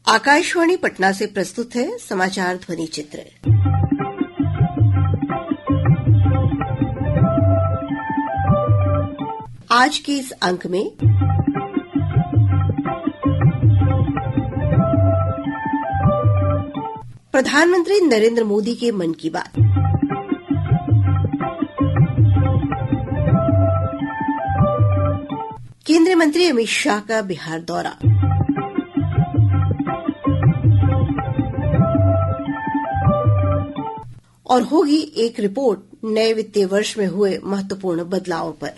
आकाशवाणी पटना से प्रस्तुत है समाचार ध्वनि चित्र। आज के इस अंक में प्रधानमंत्री नरेंद्र मोदी के मन की बात, केंद्रीय मंत्री अमित शाह का बिहार दौरा, और होगी एक रिपोर्ट नए वित्तीय वर्ष में हुए महत्वपूर्ण बदलावों पर।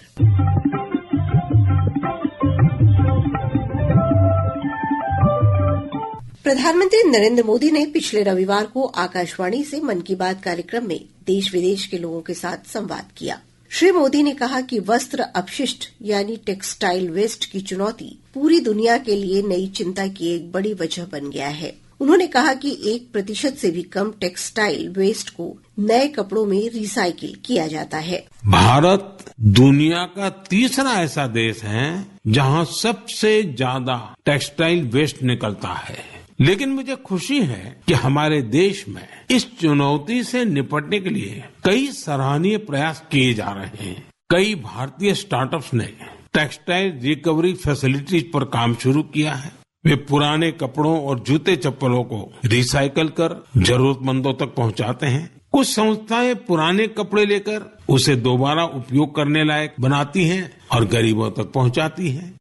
प्रधानमंत्री नरेंद्र मोदी ने पिछले रविवार को आकाशवाणी से मन की बात कार्यक्रम में देश विदेश के लोगों के साथ संवाद किया। श्री मोदी ने कहा कि वस्त्र अपशिष्ट यानी टेक्सटाइल वेस्ट की चुनौती पूरी दुनिया के लिए नई चिंता की एक बड़ी वजह बन गया है। उन्होंने कहा कि 1% से भी कम टेक्सटाइल वेस्ट को नए कपड़ों में रिसाइकिल किया जाता है। भारत दुनिया का तीसरा ऐसा देश है जहां सबसे ज्यादा टेक्सटाइल वेस्ट निकलता है, लेकिन मुझे खुशी है कि हमारे देश में इस चुनौती से निपटने के लिए कई सराहनीय प्रयास किए जा रहे हैं। कई भारतीय स्टार्टअप्स ने टेक्सटाइल रिकवरी फैसिलिटीज पर काम शुरू किया है। वे पुराने कपड़ों और जूते चप्पलों को रिसाइकल कर जरूरतमंदों तक पहुंचाते हैं। कुछ संस्थाएं पुराने कपड़े लेकर उसे दोबारा उपयोग करने लायक बनाती हैं और गरीबों तक पहुंचाती हैं।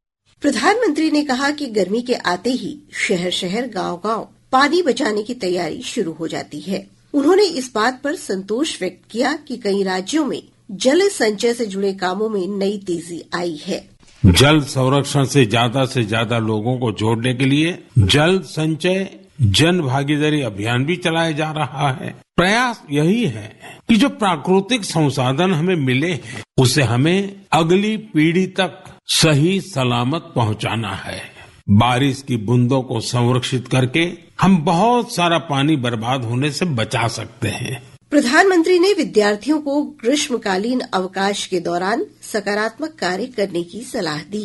प्रधानमंत्री ने कहा कि गर्मी के आते ही शहर शहर गांव-गांव पानी बचाने की तैयारी शुरू हो जाती है। उन्होंने इस बात पर संतोष व्यक्त किया कि कई राज्यों में जल संचय से जुड़े कामों में नई तेजी आई है। जल संरक्षण से ज्यादा लोगों को जोड़ने के लिए जल संचय जन भागीदारी अभियान भी चलाया जा रहा है। प्रयास यही है कि जो प्राकृतिक संसाधन हमें मिले हैं उसे हमें अगली पीढ़ी तक सही सलामत पहुंचाना है। बारिश की बूंदों को संरक्षित करके हम बहुत सारा पानी बर्बाद होने से बचा सकते हैं। प्रधानमंत्री ने विद्यार्थियों को ग्रीष्मकालीन अवकाश के दौरान सकारात्मक कार्य करने की सलाह दी।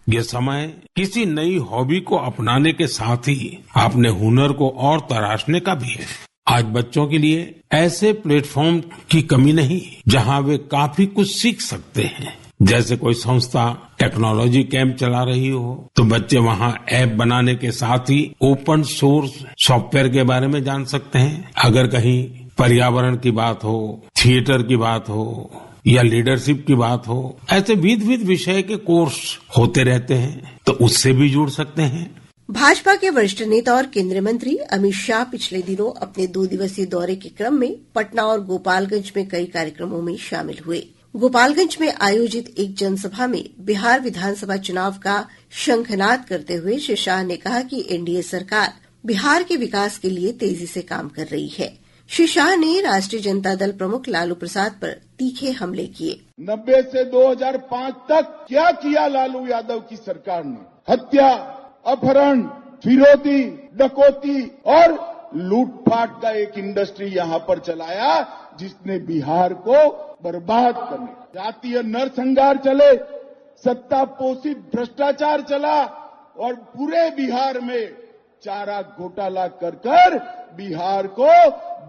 ये समय किसी नई हॉबी को अपनाने के साथ ही अपने हुनर को और तराशने का भी है। आज बच्चों के लिए ऐसे प्लेटफॉर्म की कमी नहीं जहां वे काफी कुछ सीख सकते हैं। जैसे कोई संस्था टेक्नोलॉजी कैंप चला रही हो तो बच्चे वहां ऐप बनाने के साथ ही ओपन सोर्स सॉफ्टवेयर के बारे में जान सकते हैं। अगर कहीं पर्यावरण की बात हो, थिएटर की बात हो या लीडरशिप की बात हो, ऐसे विविध विषय के कोर्स होते रहते हैं तो उससे भी जुड़ सकते हैं। भाजपा के वरिष्ठ नेता और केंद्रीय मंत्री अमित शाह पिछले दिनों अपने 2 दिवसीय दौरे के क्रम में पटना और गोपालगंज में कई कार्यक्रमों में शामिल हुए। गोपालगंज में आयोजित एक जनसभा में बिहार विधानसभा चुनाव का शंखनाद करते हुए श्री शाह ने कहा कि एनडीए सरकार बिहार के विकास के लिए तेजी से काम कर रही है। श्री शाह ने राष्ट्रीय जनता दल प्रमुख लालू प्रसाद पर तीखे हमले किए। 90 से 2005 तक क्या किया लालू यादव की सरकार ने? हत्या, अपहरण, फिरौती, डकैती और लूटपाट का एक इंडस्ट्री यहाँ पर चलाया जिसने बिहार को बर्बाद करने, जातीय नरसंहार चले, सत्ता पोषित भ्रष्टाचार चला और पूरे बिहार में चारा घोटाला कर बिहार को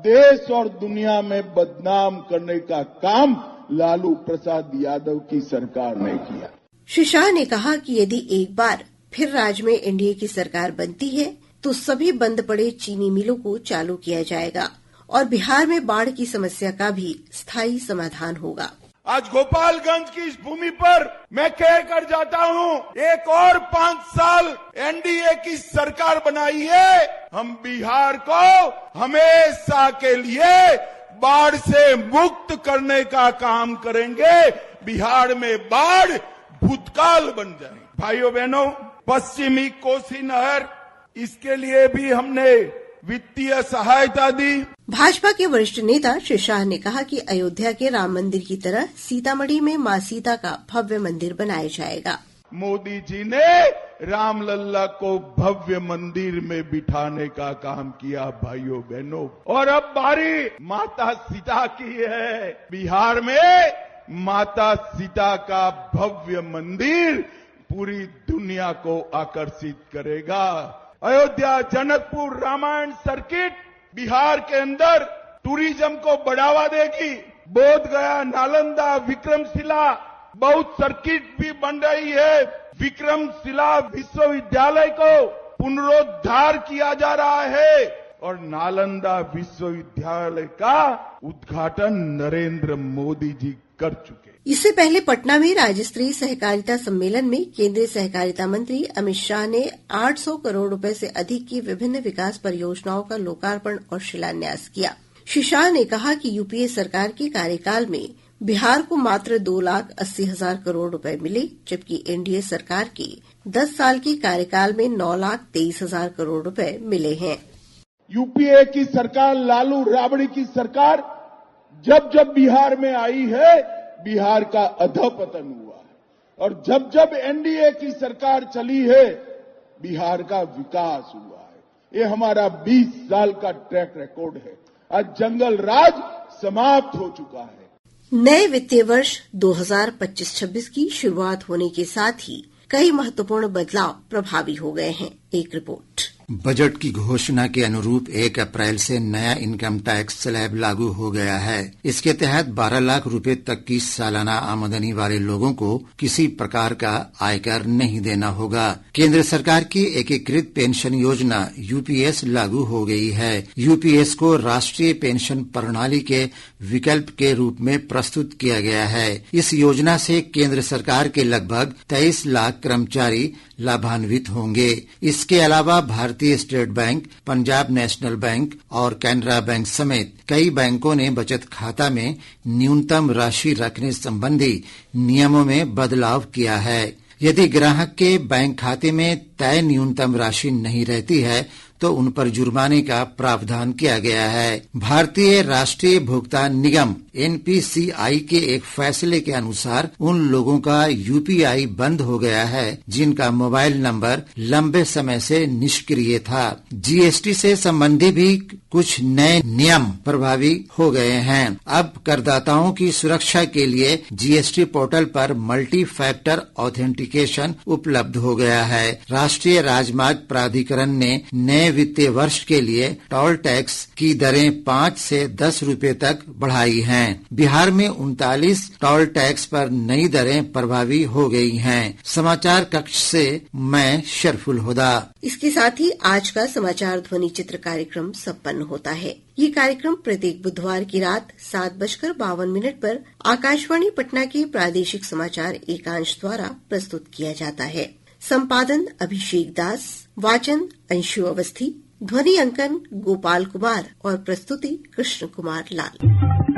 देश और दुनिया में बदनाम करने का काम लालू प्रसाद यादव की सरकार ने किया। श्री शाह ने कहा कि यदि एक बार फिर राज्य में एनडीए की सरकार बनती है तो सभी बंद पड़े चीनी मिलों को चालू किया जाएगा और बिहार में बाढ़ की समस्या का भी स्थायी समाधान होगा। आज गोपालगंज की इस भूमि पर मैं कह कर जाता हूं, एक और 5 साल एनडीए की सरकार बनाई है, हम बिहार को हमेशा के लिए बाढ़ से मुक्त करने का काम करेंगे। बिहार में बाढ़ भूतकाल बन जाए। भाइयों बहनों, पश्चिमी कोसी नहर, इसके लिए भी हमने वित्तीय सहायता दी। भाजपा के वरिष्ठ नेता श्री शाह ने कहा कि अयोध्या के राम मंदिर की तरह सीतामढ़ी में मां सीता का भव्य मंदिर बनाया जाएगा। मोदी जी ने रामलल्ला को भव्य मंदिर में बिठाने का काम किया भाइयों बहनों, और अब बारी माता सीता की है। बिहार में माता सीता का भव्य मंदिर पूरी दुनिया को आकर्षित करेगा। अयोध्या, जनकपुर, रामायण सर्किट बिहार के अंदर टूरिज्म को बढ़ावा देगी। बोध गया, नालंदा, विक्रमशिला बहुत सर्किट भी बन रही है। विक्रमशिला विश्वविद्यालय को पुनरुद्धार किया जा रहा है और नालंदा विश्वविद्यालय का उद्घाटन नरेंद्र मोदी जी कर चुके। इससे पहले पटना में राज्य स्तरीय सहकारिता सम्मेलन में केंद्रीय सहकारिता मंत्री अमित शाह ने 800 करोड़ रुपए से अधिक की विभिन्न विकास परियोजनाओं का लोकार्पण और शिलान्यास किया। श्री शाह ने कहा कि यूपीए सरकार के कार्यकाल में बिहार को मात्र 2,80,000 करोड़ रुपए मिले, जबकि एनडीए सरकार के 10 साल के कार्यकाल में 9,23,000 करोड़ रुपए मिले हैं। यूपीए की सरकार, लालू राबड़ी की सरकार जब जब बिहार में आई है, बिहार का अधपतन हुआ है और जब जब एनडीए की सरकार चली है, बिहार का विकास हुआ है। ये हमारा 20 साल का ट्रैक रिकॉर्ड है। आज जंगल राज समाप्त हो चुका है। नए वित्तीय वर्ष 2025-26 की शुरुआत होने के साथ ही कई महत्वपूर्ण बदलाव प्रभावी हो गए हैं। एक रिपोर्ट। बजट की घोषणा के अनुरूप 1 अप्रैल से नया इनकम टैक्स स्लैब लागू हो गया है। इसके तहत 12 लाख रुपए तक की सालाना आमदनी वाले लोगों को किसी प्रकार का आयकर नहीं देना होगा। केंद्र सरकार की एकीकृत पेंशन योजना यूपीएस लागू हो गई है। यूपीएस को राष्ट्रीय पेंशन प्रणाली के विकल्प के रूप में प्रस्तुत किया गया है। इस योजना से केंद्र सरकार के लगभग 23 लाख कर्मचारी लाभान्वित होंगे। इसके अलावा भारतीय state bank, Punjab national bank और कैनरा बैंक समेत कई बैंकों ने बचत खाता में न्यूनतम राशि रखने संबंधी नियमों में बदलाव किया है। यदि ग्राहक के बैंक खाते में तय न्यूनतम राशि नहीं रहती है तो उन पर जुर्माने का प्रावधान किया गया है। भारतीय राष्ट्रीय भुगतान निगम एनपीसीआई के एक फैसले के अनुसार उन लोगों का यूपीआई बंद हो गया है जिनका मोबाइल नंबर लंबे समय से निष्क्रिय था। जीएसटी से संबंधी भी कुछ नए नियम प्रभावी हो गए हैं। अब करदाताओं की सुरक्षा के लिए जीएसटी पोर्टल पर मल्टी फैक्टर ऑथेंटिकेशन उपलब्ध हो गया है। राष्ट्रीय राजमार्ग प्राधिकरण ने नए वित्तीय वर्ष के लिए टोल टैक्स की दरें 5 से 10 रुपए तक बढ़ाई हैं। बिहार में 39 टोल टैक्स पर नई दरें प्रभावी हो गई हैं। समाचार कक्ष से मैं शरफुल हुदा। इसके साथ ही आज का समाचार ध्वनि चित्र कार्यक्रम संपन्न होता है। ये कार्यक्रम प्रत्येक बुधवार की रात 7:52 पर आकाशवाणी पटना के प्रादेशिक समाचार एकांश द्वारा प्रस्तुत किया जाता है। संपादन अभिषेक दास, वाचन अंशु अवस्थी, ध्वनि अंकन गोपाल कुमार और प्रस्तुति कृष्ण कुमार लाल।